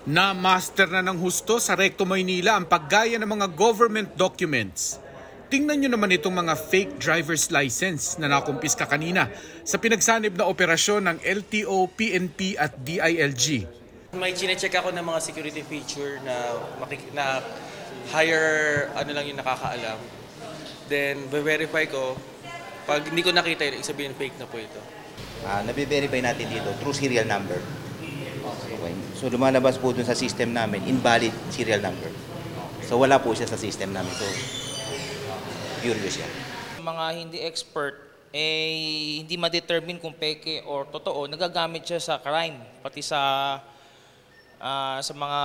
Na-master na ng husto sa Recto Maynila ang paggaya ng mga government documents. Tingnan nyo naman itong mga fake driver's license na nakumpiska kanina sa pinagsanib na operasyon ng LTO, PNP at DILG. May chinecheck ako ng mga security feature na higher lang yung nakakaalam. Then, verify ko. Pag hindi ko nakita yun, sabihin fake na po ito. Nabe-verify natin dito through serial number. Okay. So lumalabas po dun sa system namin, invalid serial number. So wala po siya sa system namin. So curious yan. Mga hindi expert, hindi ma-determine kung peke or totoo, nagagamit siya sa crime. Pati sa mga,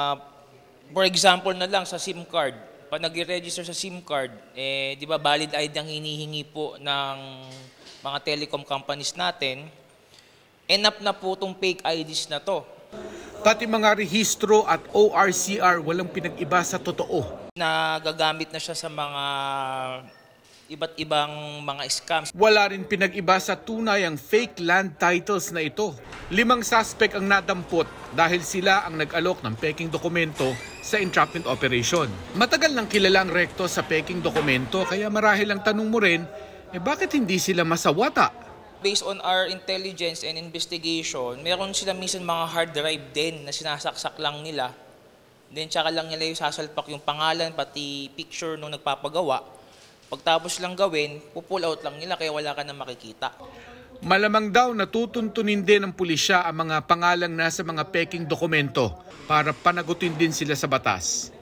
for example na lang, sa SIM card. Pag nag-register sa SIM card, di ba valid ID ang hinihingi po ng mga telecom companies natin, enough na po itong fake IDs na to. Pati mga rehistro at ORCR walang pinag-iba sa totoo. Nagagamit na siya sa mga iba't ibang mga scams. Wala rin pinag-iba sa tunay ang fake land titles na ito. 5 suspect ang nadampot dahil sila ang nag-alok ng peking dokumento sa entrapment operation. Matagal nang kilala ang Recto sa peking dokumento kaya marahil ang tanong mo rin, bakit hindi sila masawata? Based on our intelligence and investigation, meron sila minsan mga hard drive din na sinasaksak lang nila. Then tsaka lang nila yung sasalpak yung pangalan pati picture nung nagpapagawa. Pagtapos lang gawin, pupull out lang nila kaya wala ka na makikita. Malamang daw natutuntunin din ng pulisya ang mga pangalang nasa mga peking dokumento para panagutin din sila sa batas.